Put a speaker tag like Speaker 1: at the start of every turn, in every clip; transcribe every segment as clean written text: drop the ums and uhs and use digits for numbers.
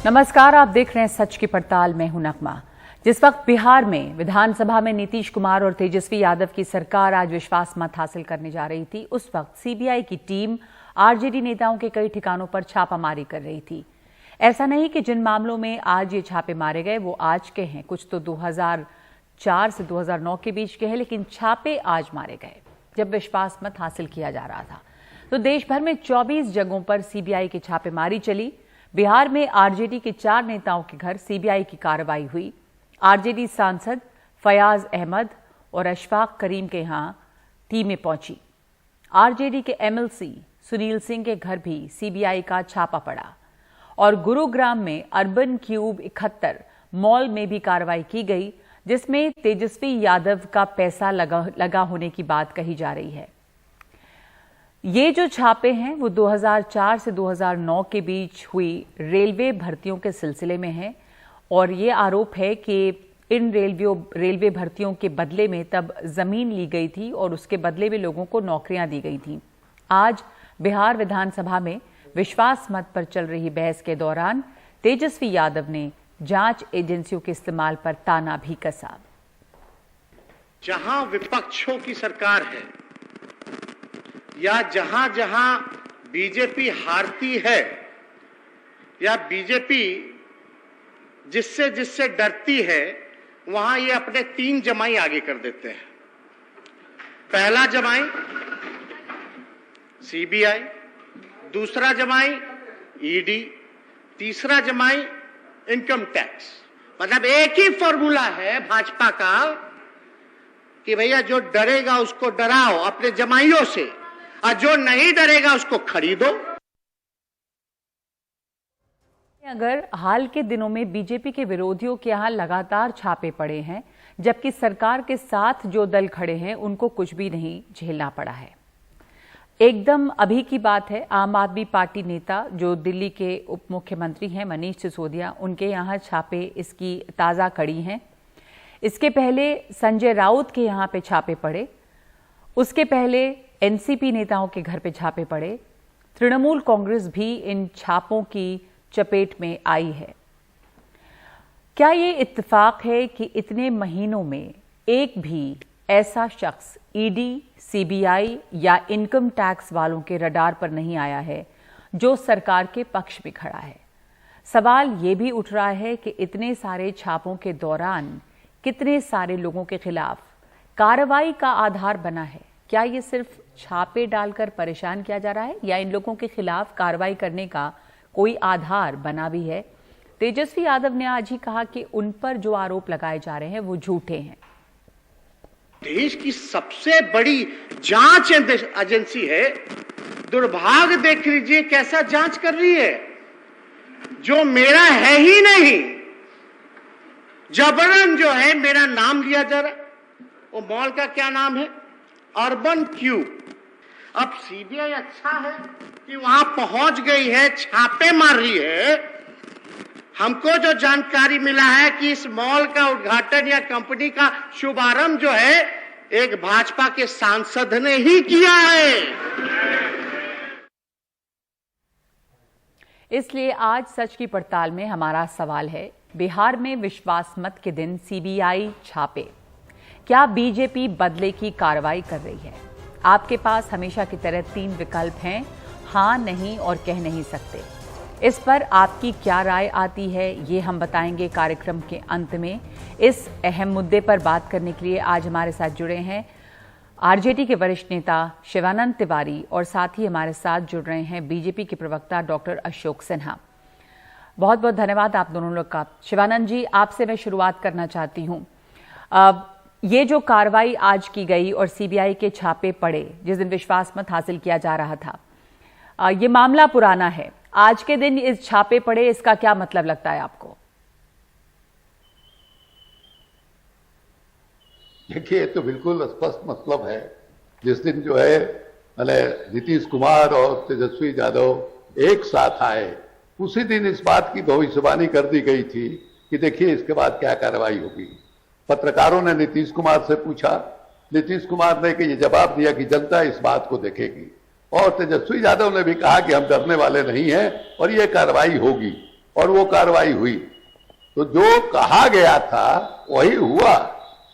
Speaker 1: नमस्कार, आप देख रहे हैं सच की पड़ताल में हूं नगमा। जिस वक्त बिहार में विधानसभा में नीतीश कुमार और तेजस्वी यादव की सरकार आज विश्वास मत हासिल करने जा रही थी, उस वक्त सीबीआई की टीम आरजेडी नेताओं के कई ठिकानों पर छापामारी कर रही थी। ऐसा नहीं कि जिन मामलों में आज ये छापे मारे गए वो आज के हैं, कुछ तो 2004 से 2009 के बीच के हैं, लेकिन छापे आज मारे गए जब विश्वास मत हासिल किया जा रहा था। तो देश भर में 24 जगहों पर सीबीआई की छापेमारी चली। बिहार में आरजेडी के 4 नेताओं के घर सीबीआई की कार्रवाई हुई। आरजेडी सांसद फयाज अहमद और अशफाक करीम के यहां टीमें पहुंची। आरजेडी के एमएलसी सुनील सिंह के घर भी सीबीआई का छापा पड़ा और गुरुग्राम में अर्बन क्यूब 71 मॉल में भी कार्रवाई की गई, जिसमें तेजस्वी यादव का पैसा लगा होने की बात कही जा रही है। ये जो छापे हैं वो 2004 से 2009 के बीच हुई रेलवे भर्तियों के सिलसिले में है और ये आरोप है कि इन रेलवे भर्तियों के बदले में तब जमीन ली गई थी और उसके बदले में लोगों को नौकरियां दी गई थीं। आज बिहार विधानसभा में विश्वास मत पर चल रही बहस के दौरान तेजस्वी यादव ने जांच एजेंसियों के इस्तेमाल पर ताना भी कसा।
Speaker 2: जहां विपक्षों की सरकार है या जहां जहां बीजेपी हारती है या बीजेपी जिससे जिससे डरती है, वहां ये अपने 3 जमाई आगे कर देते हैं। पहला जमाई सीबीआई, दूसरा जमाई ईडी, तीसरा जमाई इनकम टैक्स। मतलब एक ही फॉर्मूला है भाजपा का कि भैया जो डरेगा उसको डराओ अपने जमाइयों से, और जो नहीं डरेगा उसको खरीदो।
Speaker 1: अगर हाल के दिनों में बीजेपी के विरोधियों के यहां लगातार छापे पड़े हैं, जबकि सरकार के साथ जो दल खड़े हैं उनको कुछ भी नहीं झेलना पड़ा है। एकदम अभी की बात है, आम आदमी पार्टी नेता जो दिल्ली के उप मुख्यमंत्री हैं मनीष सिसोदिया, उनके यहां छापे इसकी ताजा कड़ी हैं। इसके पहले संजय राउत के यहां पे छापे पड़े, उसके पहले एनसीपी नेताओं के घर पे छापे पड़े। तृणमूल कांग्रेस भी इन छापों की चपेट में आई है। क्या ये इत्तेफाक है कि इतने महीनों में एक भी ऐसा शख्स ईडी, सीबीआई या इनकम टैक्स वालों के रडार पर नहीं आया है जो सरकार के पक्ष में खड़ा है? सवाल ये भी उठ रहा है कि इतने सारे छापों के दौरान कितने सारे लोगों के खिलाफ कार्रवाई का आधार बना है? क्या ये सिर्फ छापे डालकर परेशान किया जा रहा है या इन लोगों के खिलाफ कार्रवाई करने का कोई आधार बना भी है? तेजस्वी यादव ने आज ही कहा कि उन पर जो आरोप लगाए जा रहे हैं वो झूठे हैं।
Speaker 2: देश की सबसे बड़ी जांच एजेंसी है, दुर्भाग्य देख लीजिए कैसा जांच कर रही है जो मेरा है ही नहीं। जबरन जो है मेरा नाम लिया जा रहा है। वो मॉल का क्या नाम है? Urban cube. अब सीबीआई अच्छा है कि वहां पहुंच गई है, छापे मार रही है। हमको जो जानकारी मिला है कि इस मॉल का उद्घाटन या कंपनी का शुभारंभ जो है एक भाजपा के सांसद ने ही किया है।
Speaker 1: इसलिए आज सच की पड़ताल में हमारा सवाल है, बिहार में विश्वास मत के दिन सीबीआई छापे, क्या बीजेपी बदले की कार्रवाई कर रही है? आपके पास हमेशा की तरह 3 विकल्प हैं, हां, नहीं और कह नहीं सकते। इस पर आपकी क्या राय आती है ये हम बताएंगे कार्यक्रम के अंत में। इस अहम मुद्दे पर बात करने के लिए आज हमारे साथ जुड़े हैं आरजेडी के वरिष्ठ नेता शिवानंद तिवारी और साथ ही हमारे साथ जुड़ रहे हैं बीजेपी के प्रवक्ता डॉक्टर अशोक सिन्हा। बहुत बहुत धन्यवाद आप दोनों लोग का। शिवानंद जी, आपसे मैं शुरुआत करना चाहती हूँ। ये जो कार्रवाई आज की गई और सीबीआई के छापे पड़े जिस दिन विश्वास मत हासिल किया जा रहा था, ये मामला पुराना है, आज के दिन इस छापे पड़े, इसका क्या मतलब लगता है आपको?
Speaker 3: देखिए, तो बिल्कुल स्पष्ट मतलब है। जिस दिन जो है नीतीश कुमार और तेजस्वी यादव एक साथ आए, उसी दिन इस बात की भविष्यवाणी कर दी गई थी कि देखिए इसके बाद क्या कार्रवाई होगी। पत्रकारों ने नीतीश कुमार से पूछा, नीतीश कुमार ने ये जवाब दिया कि जनता इस बात को देखेगी, और तेजस्वी यादव ने भी कहा कि हम डरने वाले नहीं हैं और ये कार्रवाई होगी। और वो कार्रवाई हुई। तो जो कहा गया था वही हुआ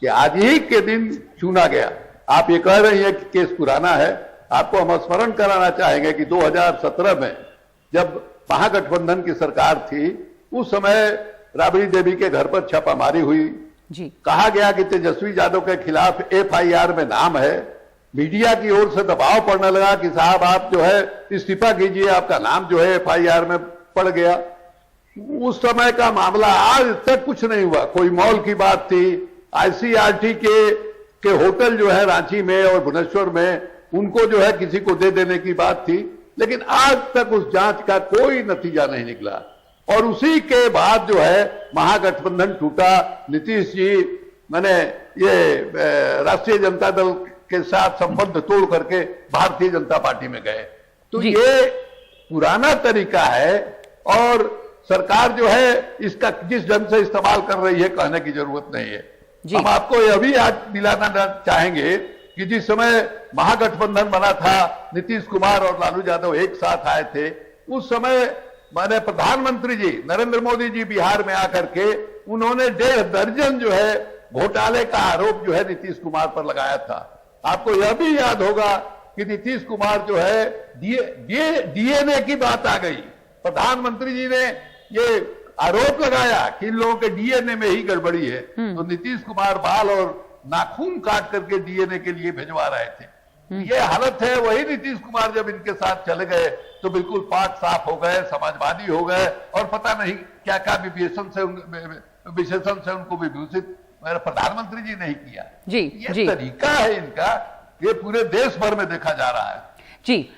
Speaker 3: कि आज ही के दिन चुना गया। आप ये कह रही हैं कि केस पुराना है। आपको हम स्मरण कराना चाहेंगे कि 2017 में जब महागठबंधन की सरकार थी, उस समय राबड़ी देवी के घर पर छापामारी हुई
Speaker 1: जी।
Speaker 3: कहा गया कि तेजस्वी यादव के खिलाफ एफआईआर में नाम है। मीडिया की ओर से दबाव पड़ने लगा कि साहब आप जो है इस्तीफा कीजिए, आपका नाम जो है एफआईआर में पड़ गया। उस समय का मामला आज तक कुछ नहीं हुआ। कोई मॉल की बात थी, आईसीआरटी के होटल जो है रांची में और भुवनेश्वर में, उनको जो है किसी को दे देने की बात थी, लेकिन आज तक उस जांच का कोई नतीजा नहीं निकला। और उसी के बाद जो है महागठबंधन टूटा। नीतीश जी मैंने ये राष्ट्रीय जनता दल के साथ संबंध तोड़ करके भारतीय जनता पार्टी में गए। तो ये पुराना तरीका है और सरकार जो है इसका जिस ढंग से इस्तेमाल कर रही है कहने की जरूरत नहीं है। हम आपको यह भी याद दिलाना चाहेंगे कि जिस समय महागठबंधन बना था, नीतीश कुमार और लालू यादव एक साथ आए थे, उस समय माने प्रधानमंत्री जी नरेंद्र मोदी जी बिहार में आकर के उन्होंने 1.5 दर्जन जो है घोटाले का आरोप जो है नीतीश कुमार पर लगाया था। आपको यह भी याद होगा कि नीतीश कुमार जो है डीएनए की बात आ गई, प्रधानमंत्री जी ने ये आरोप लगाया कि इन लोगों के डीएनए में ही गड़बड़ी है, तो नीतीश कुमार बाल और नाखून काट करके डीएनए के लिए भिजवा रहे थे। ये हालत है। वही नीतीश कुमार जब इनके साथ चले गए तो बिल्कुल पाक साफ हो गए, समाजवादी हो गए और पता नहीं क्या क्या विशेषण से उनको विभूषित मेरा प्रधानमंत्री जी नहीं किया। ये तरीका है इनका, ये पूरे देश भर में देखा जा रहा है।
Speaker 1: जी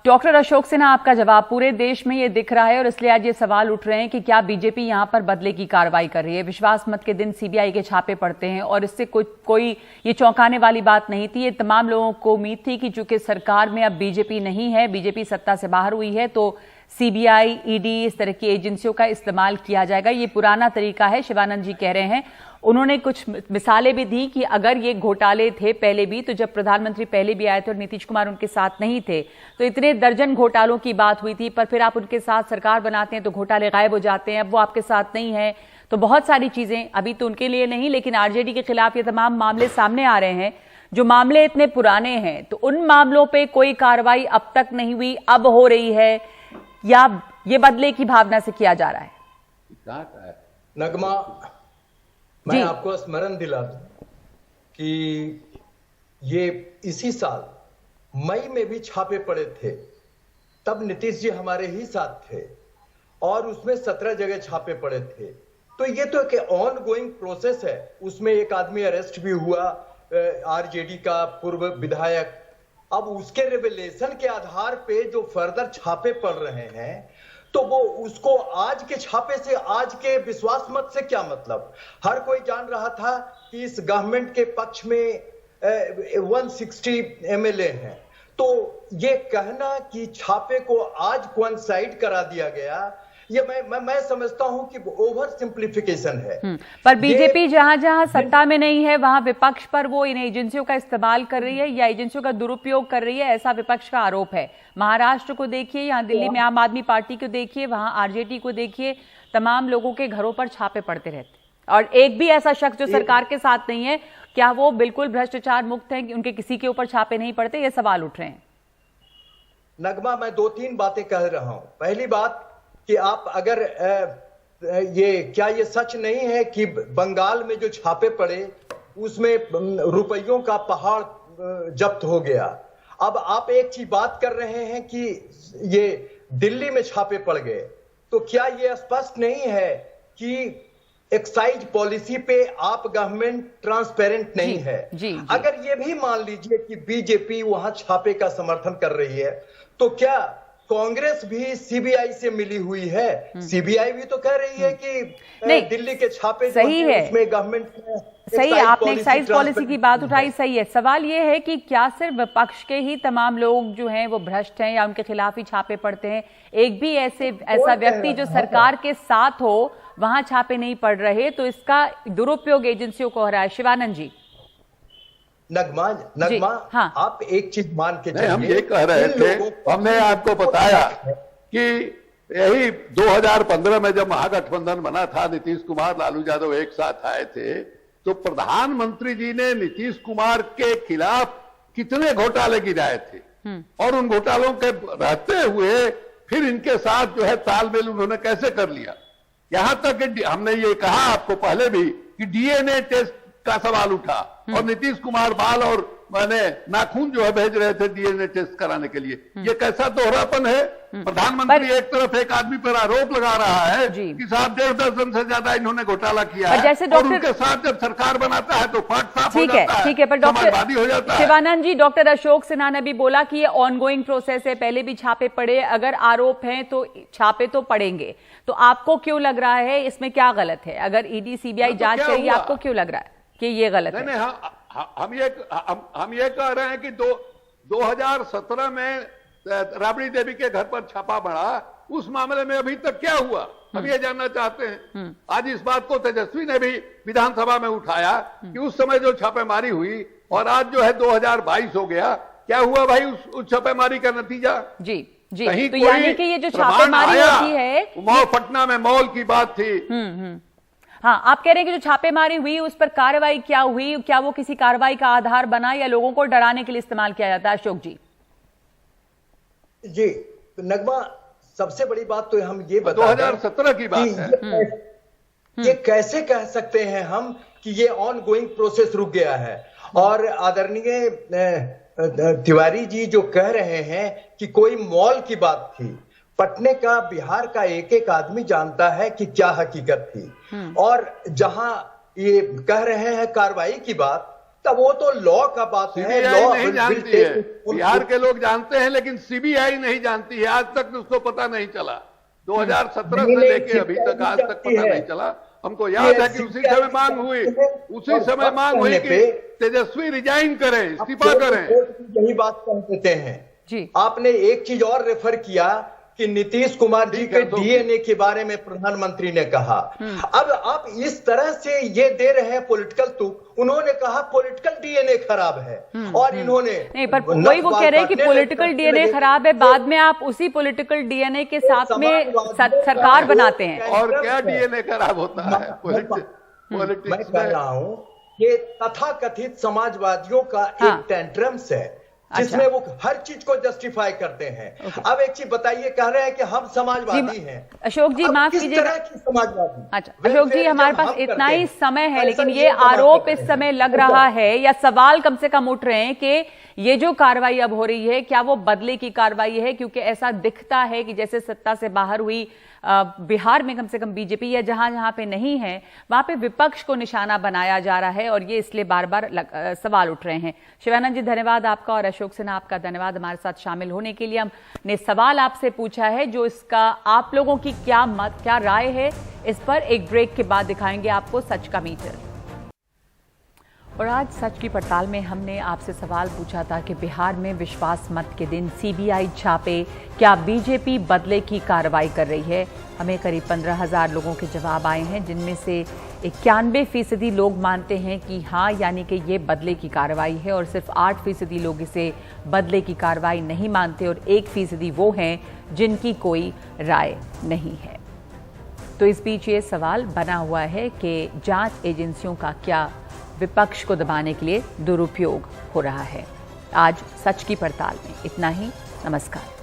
Speaker 1: डॉक्टर अशोक सिन्हा, आपका जवाब। पूरे देश में ये दिख रहा है और इसलिए आज ये सवाल उठ रहे हैं कि क्या बीजेपी यहां पर बदले की कार्रवाई कर रही है। विश्वास मत के दिन सीबीआई के छापे पड़ते हैं और इससे कोई ये चौंकाने वाली बात नहीं थी। ये तमाम लोगों को उम्मीद थी कि चूंकि सरकार में अब बीजेपी नहीं है, बीजेपी सत्ता से बाहर हुई है, तो सीबीआई, ईडी, इस तरह की एजेंसियों का इस्तेमाल किया जाएगा। ये पुराना तरीका है, शिवानंद जी कह रहे हैं। उन्होंने कुछ मिसालें भी दी कि अगर ये घोटाले थे पहले भी, तो जब प्रधानमंत्री पहले भी आए थे और नीतीश कुमार उनके साथ नहीं थे तो इतने दर्जन घोटालों की बात हुई थी, पर फिर आप उनके साथ सरकार बनाते हैं तो घोटाले गायब हो जाते हैं। अब वो आपके साथ नहीं है तो बहुत सारी चीजें, अभी तो उनके लिए नहीं लेकिन आरजेडी के खिलाफ ये तमाम मामले सामने आ रहे हैं। जो मामले इतने पुराने हैं तो उन मामलों पर कोई कार्रवाई अब तक नहीं हुई, अब हो रही है, या ये बदले की भावना से किया जा रहा है?
Speaker 4: नगमा, मैं आपको स्मरण दिला दूं कि ये इसी साल मई में भी छापे पड़े थे, तब नीतीश जी हमारे ही साथ थे और उसमें 17 जगह छापे पड़े थे। तो ये तो एक ऑन गोइंग प्रोसेस है। उसमें एक आदमी अरेस्ट भी हुआ, आरजेडी का पूर्व विधायक। अब उसके रेवलेशन के आधार पे जो फर्दर छापे पड़ रहे हैं, तो वो उसको आज के छापे से, आज के विश्वास मत से क्या मतलब? हर कोई जान रहा था कि इस गवर्नमेंट के पक्ष में 160 एमएलए हैं। तो ये कहना कि छापे को आज कोइंसाइड करा दिया गया, ये मैं समझता हूं कि ओवर सिंप्लीफिकेशन है।
Speaker 1: पर बीजेपी जहां जहां सत्ता में नहीं है वहां विपक्ष पर वो इन एजेंसियों का इस्तेमाल कर रही है या एजेंसियों का दुरुपयोग कर रही है, ऐसा विपक्ष का आरोप है। महाराष्ट्र को देखिए, यहाँ दिल्ली में आम आदमी पार्टी को देखिए, वहां आरजेडी को देखिए, तमाम लोगों के घरों पर छापे पड़ते रहते और एक भी ऐसा शख्स जो सरकार के साथ नहीं है, क्या वो बिल्कुल भ्रष्टाचार मुक्त है कि उनके किसी के ऊपर छापे नहीं पड़ते? ये सवाल उठ रहे हैं।
Speaker 4: नगमा, मैं 2-3 बातें कह रहा हूं। पहली बात कि आप अगर ये सच नहीं है कि बंगाल में जो छापे पड़े उसमें रुपयों का पहाड़ जब्त हो गया। अब आप एक चीज बात कर रहे हैं कि ये दिल्ली में छापे पड़ गए, तो क्या ये स्पष्ट नहीं है कि एक्साइज पॉलिसी पे आप गवर्नमेंट ट्रांसपेरेंट नहीं है? अगर ये भी मान लीजिए कि बीजेपी वहां छापे का समर्थन कर रही है, तो क्या कांग्रेस भी सीबीआई से मिली हुई है? सीबीआई भी तो कह रही है कि दिल्ली के छापे
Speaker 1: सही है,
Speaker 4: उसमें गवर्नमेंट
Speaker 1: सही, आपने एक्साइज पॉलिसी की बात उठाई, सही है। सवाल ये है कि क्या सिर्फ विपक्ष के ही तमाम लोग जो हैं वो भ्रष्ट हैं या उनके खिलाफ ही छापे पड़ते हैं? एक भी ऐसा व्यक्ति जो सरकार के साथ हो वहां छापे नहीं पड़ रहे, तो इसका दुरुपयोग एजेंसियों को हो रहा है। शिवानंद जी।
Speaker 4: नगमा, हाँ। आप एक चीज मान के
Speaker 3: हम ये कह रहे थे, हमने आपको बताया कि यही 2015 में जब महागठबंधन बना था, नीतीश कुमार लालू यादव एक साथ आए थे, तो प्रधानमंत्री जी ने नीतीश कुमार के खिलाफ कितने घोटाले गिराए थे और उन घोटालों के रहते हुए फिर इनके साथ जो है तालमेल उन्होंने कैसे कर लिया। यहां तक कि हमने ये कहा आपको पहले भी कि डीएनए टेस्ट का सवाल उठा और नीतीश कुमार बाल और मैंने नाखून जो है भेज रहे थे डीएनए टेस्ट कराने के लिए। ये कैसा दोहरापन है। प्रधानमंत्री एक तरफ एक आदमी पर आरोप लगा रहा है कि साहब 1.5 दर्जन से ज्यादा इन्होंने घोटाला किया है,
Speaker 1: जैसे
Speaker 3: और उनके साथ जब सरकार बनाता है तो फाट साफ हो जाता है,
Speaker 1: ठीक है, पर डॉक्टर
Speaker 3: हो जाता है।
Speaker 1: शिवानंद जी, डॉक्टर अशोक सिन्हा ने भी बोला कि ये ऑनगोइंग प्रोसेस है, पहले भी छापे पड़े, अगर आरोप हैं तो छापे तो पड़ेंगे। तो आपको क्यों लग रहा है इसमें क्या गलत है? अगर ईडी सीबीआई जांच चाहिए, आपको क्यों लग रहा है कि ये गलत है?
Speaker 3: हम ये कह रहे हैं कि 2017 में राबड़ी देवी के घर पर छापा पड़ा, उस मामले में अभी तक क्या हुआ, हम ये जानना चाहते हैं। आज इस बात को तेजस्वी ने भी विधानसभा में उठाया कि उस समय जो छापेमारी हुई और आज जो है 2022 हो गया, क्या हुआ भाई उस छापेमारी का नतीजा?
Speaker 1: जी जी,
Speaker 3: कहीं
Speaker 1: तो यानी कि ये जो छापेमारी होती है,
Speaker 3: पटना में मॉल की बात थी।
Speaker 1: हाँ, आप कह रहे हैं कि जो छापेमारी हुई उस पर कार्रवाई क्या हुई, क्या वो किसी कार्रवाई का आधार बना या लोगों को डराने के लिए इस्तेमाल किया जाता है? अशोक जी।
Speaker 4: जी नगमा, सबसे बड़ी बात तो हम ये बता
Speaker 3: 2017 की बात है।
Speaker 4: ये कैसे कह सकते हैं हम कि ये ऑन गोइंग प्रोसेस रुक गया है? और आदरणीय तिवारी जी जो कह रहे हैं कि कोई मॉल की बात थी, पटने का, बिहार का एक एक आदमी जानता है कि क्या हकीकत थी। और जहां ये कह रहे हैं कार्रवाई की बात, तब वो तो लॉ का बात है।
Speaker 3: लॉ नहीं जानती है, बिहार के लोग जानते हैं, लेकिन सीबीआई नहीं जानती है। आज तक उसको पता नहीं चला। 2017 से लेके अभी तक आज तक पता नहीं चला। हमको याद है कि उसी समय मांग हुई कि तेजस्वी रिजाइन करें, इस्तीफा करें।
Speaker 4: यही बात कह देते हैं जी। आपने एक चीज और रेफर किया कि नीतीश कुमार जी के डीएनए के बारे में प्रधानमंत्री ने कहा। अब आप इस तरह से ये दे रहे हैं पॉलिटिकल तुक। उन्होंने कहा पॉलिटिकल डीएनए खराब है और इन्होंने
Speaker 1: नहीं, पर वही वो कह रहे हैं कि पॉलिटिकल डीएनए खराब है, बाद में आप उसी पॉलिटिकल डीएनए के साथ में सरकार बनाते हैं।
Speaker 3: और क्या डीएनए खराब होता है? पॉलिटिक्स
Speaker 4: मैं कह रहा हूं ये तथाकथित समाजवादियों का एक टेंट्रम्स है जिसमें वो हर चीज को जस्टिफाई करते हैं। अब एक चीज बताइए, कह रहे हैं कि हम समाजवादी हैं।
Speaker 1: अशोक जी माफ कीजिएगा,
Speaker 4: समाजवादी।
Speaker 1: अच्छा अशोक जी, हमारे पास इतना ही समय है, लेकिन ये आरोप इस समय लग रहा है या सवाल कम से कम उठ रहे हैं कि ये जो कार्रवाई अब हो रही है, क्या वो बदले की कार्रवाई है? क्योंकि ऐसा दिखता है कि जैसे सत्ता से बाहर हुई बिहार में कम से कम बीजेपी या जहां जहां पे नहीं है वहां पे विपक्ष को निशाना बनाया जा रहा है और ये इसलिए बार बार सवाल उठ रहे हैं। शिवानंद जी धन्यवाद आपका, और अशोक सिन्हा आपका धन्यवाद हमारे साथ शामिल होने के लिए। हमने सवाल आपसे पूछा है जो इसका आप लोगों की क्या राय है इस पर। एक ब्रेक के बाद दिखाएंगे आपको सच का मीटर। और आज सच की पड़ताल में हमने आपसे सवाल पूछा था कि बिहार में विश्वास मत के दिन सीबीआई छापे, क्या बीजेपी बदले की कार्रवाई कर रही है? हमें करीब 15,000 लोगों के जवाब आए हैं, जिनमें से 91% लोग मानते हैं कि हाँ, यानी कि ये बदले की कार्रवाई है, और सिर्फ 8% लोग इसे बदले की कार्रवाई नहीं मानते, और 1% वो हैं जिनकी कोई राय नहीं है। तो इस बीच ये सवाल बना हुआ है कि जांच एजेंसियों का क्या विपक्ष को दबाने के लिए दुरुपयोग हो रहा है। आज सच की पड़ताल में इतना ही। नमस्कार।